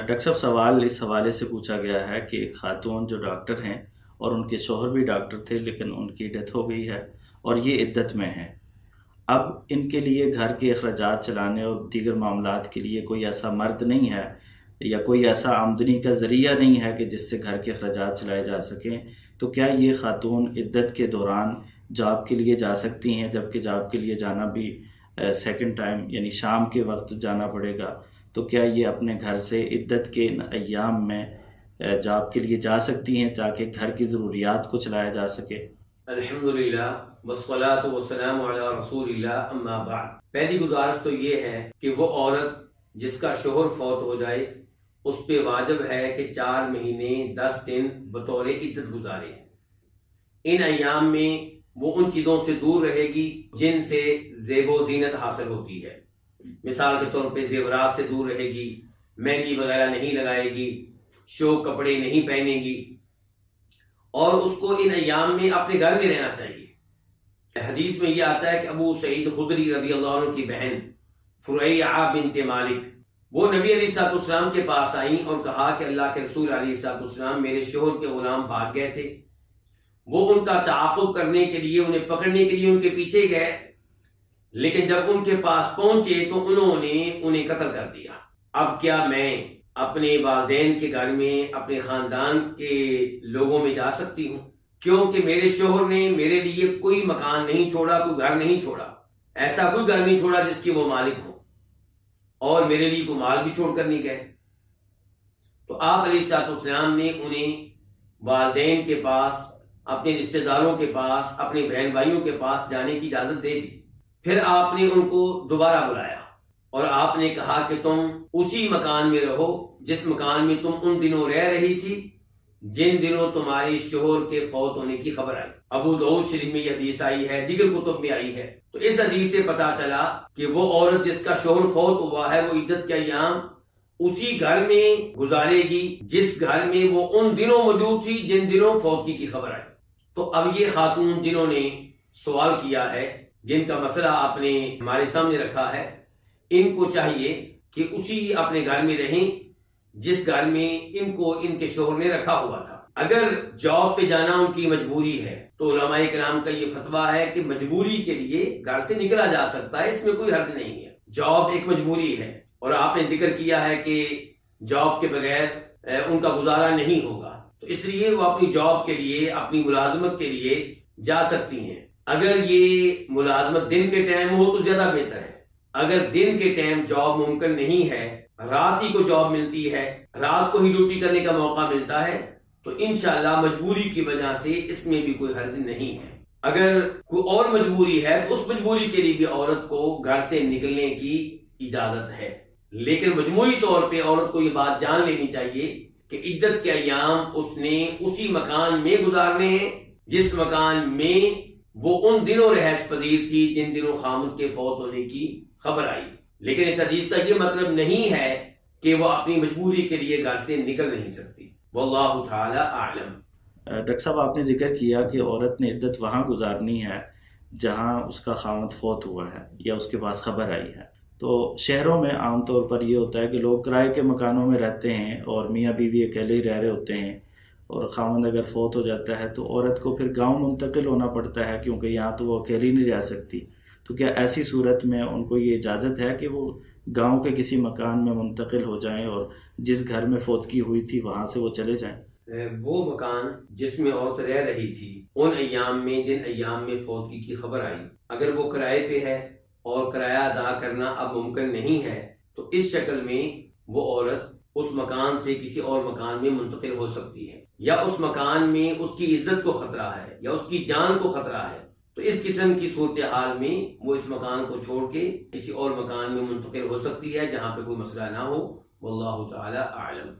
Doctor صاحب سوال اس حوالے سے پوچھا گیا ہے کہ ایک خاتون جو ڈاکٹر ہیں اور ان کے شوہر بھی ڈاکٹر تھے لیکن ان کی ڈیتھ ہو گئی ہے اور یہ عدت میں ہیں۔ اب ان کے لیے گھر کے اخراجات چلانے اور دیگر معاملات کے لیے کوئی ایسا مرد نہیں ہے یا کوئی ایسا آمدنی کا ذریعہ نہیں ہے کہ جس سے گھر کے اخراجات چلائے جا سکیں، تو کیا یہ خاتون عدت کے دوران جاب کے لیے جا سکتی ہیں؟ جبکہ جاب کے لیے جانا بھی سیکنڈ ٹائم یعنی شام کے وقت جانا پڑے گا، تو کیا یہ اپنے گھر سے عدت کے ان ایام میں جاب کے لیے جا سکتی ہیں تاکہ گھر کی ضروریات کو چلایا جا سکے؟ الحمدللہ والصلاة والسلام علی رسول اللہ، اما بعد۔ پہلی گزارش تو یہ ہے کہ وہ عورت جس کا شوہر فوت ہو جائے اس پہ واجب ہے کہ 4 مہینے 10 دن بطور عدت گزارے۔ ان ایام میں وہ ان چیزوں سے دور رہے گی جن سے زیب و زینت حاصل ہوتی ہے۔ مثال کے طور پہ زیورات سے دور رہے گی، مہندی وغیرہ نہیں لگائے گی، شوق کپڑے نہیں پہنے گی، اور اس کو ان ایام میں اپنے گھر میں رہنا چاہیے۔ حدیث میں یہ آتا ہے کہ ابو سعید خدری رضی اللہ عنہ کی بہن فریعہ بنت مالک وہ نبی علیہ الصلوۃ والسلام کے پاس آئیں اور کہا کہ اللہ کے رسول علیہ الصلوۃ والسلام، میرے شوہر کے غلام بھاگ گئے تھے، وہ ان کا تعاقب کرنے کے لیے، انہیں پکڑنے کے لیے ان کے پیچھے گئے، لیکن جب ان کے پاس پہنچے تو انہوں نے انہیں قتل کر دیا۔ اب کیا میں اپنے والدین کے گھر میں، اپنے خاندان کے لوگوں میں جا سکتی ہوں؟ کیونکہ میرے شوہر نے میرے لیے کوئی مکان نہیں چھوڑا، کوئی گھر نہیں چھوڑا، ایسا کوئی گھر نہیں چھوڑا جس کی وہ مالک ہو، اور میرے لیے کوئی مال بھی چھوڑ کر نہیں گئے۔ تو آپ علیہ الصلوۃ والسلام نے انہیں والدین کے پاس، اپنے رشتہ داروں کے پاس، اپنے بہن بھائیوں کے پاس جانے کی اجازت دے دی۔ پھر آپ نے ان کو دوبارہ بلایا اور آپ نے کہا کہ تم اسی مکان میں رہو جس مکان میں تم ان دنوں رہ رہی تھی جن دنوں تمہارے شوہر کے فوت ہونے کی خبر آئی۔ ابو داؤد شریف میں یہ حدیث آئی ہے، دیگر کتب میں آئی ہے۔ تو اس حدیث سے پتا چلا کہ وہ عورت جس کا شوہر فوت ہوا ہے وہ عدت کے ایام اسی گھر میں گزارے گی جس گھر میں وہ ان دنوں موجود تھی جن دنوں فوتگی کی خبر آئی۔ تو اب یہ خاتون جنہوں نے سوال کیا ہے، جن کا مسئلہ آپ نے ہمارے سامنے رکھا ہے، ان کو چاہیے کہ اسی اپنے گھر میں رہیں جس گھر میں ان کو ان کے شوہر نے رکھا ہوا تھا۔ اگر جاب پہ جانا ان کی مجبوری ہے تو علماء کرام کا یہ فتویٰ ہے کہ مجبوری کے لیے گھر سے نکلا جا سکتا ہے، اس میں کوئی حرج نہیں ہے۔ جاب ایک مجبوری ہے اور آپ نے ذکر کیا ہے کہ جاب کے بغیر ان کا گزارا نہیں ہوگا، تو اس لیے وہ اپنی جاب کے لیے، اپنی ملازمت کے لیے جا سکتی ہیں۔ اگر یہ ملازمت دن کے ٹائم ہو تو زیادہ بہتر ہے۔ اگر دن کے ٹائم جاب ممکن نہیں ہے، رات ہی کو جاب ملتی ہے، رات کو ہی ڈیوٹی کرنے کا موقع ملتا ہے، تو انشاءاللہ مجبوری کی وجہ سے اس میں بھی کوئی حرج نہیں ہے۔ اگر کوئی اور مجبوری ہے تو اس مجبوری کے لیے بھی عورت کو گھر سے نکلنے کی اجازت ہے، لیکن مجموعی طور پہ عورت کو یہ بات جان لینی چاہیے کہ عدت کے ایام اس نے اسی مکان میں گزارنے ہیں جس مکان میں وہ ان دنوں رہائش پذیر تھی جن دنوں خامد کے فوت ہونے کی خبر آئی۔ لیکن اس حدیث کا یہ مطلب نہیں ہے کہ وہ اپنی مجبوری کے لیے گھر سے نکل نہیں سکتی۔ واللہ تعالی اعلم۔ ڈاکٹر صاحب آپ نے ذکر کیا کہ عورت نے عدت وہاں گزارنی ہے جہاں اس کا خاوند فوت ہوا ہے یا اس کے پاس خبر آئی ہے۔ تو شہروں میں عام طور پر یہ ہوتا ہے کہ لوگ کرائے کے مکانوں میں رہتے ہیں اور میاں بیوی اکیلے ہی رہ رہے ہوتے ہیں، اور خاوند اگر فوت ہو جاتا ہے تو عورت کو پھر گاؤں منتقل ہونا پڑتا ہے کیونکہ یہاں تو وہ اکیلی نہیں رہ سکتی۔ تو کیا ایسی صورت میں ان کو یہ اجازت ہے کہ وہ گاؤں کے کسی مکان میں منتقل ہو جائیں اور جس گھر میں فوتگی ہوئی تھی وہاں سے وہ چلے جائیں؟ وہ مکان جس میں عورت رہ رہی تھی ان ایام میں، جن ایام میں فوتگی کی خبر آئی، اگر وہ کرائے پہ ہے اور کرایہ ادا کرنا اب ممکن نہیں ہے تو اس شکل میں وہ عورت اس مکان سے کسی اور مکان میں منتقل ہو سکتی ہے، یا اس مکان میں اس کی عزت کو خطرہ ہے یا اس کی جان کو خطرہ ہے، تو اس قسم کی صورتحال میں وہ اس مکان کو چھوڑ کے کسی اور مکان میں منتقل ہو سکتی ہے جہاں پہ کوئی مسئلہ نہ ہو۔ واللہ تعالی اعلم۔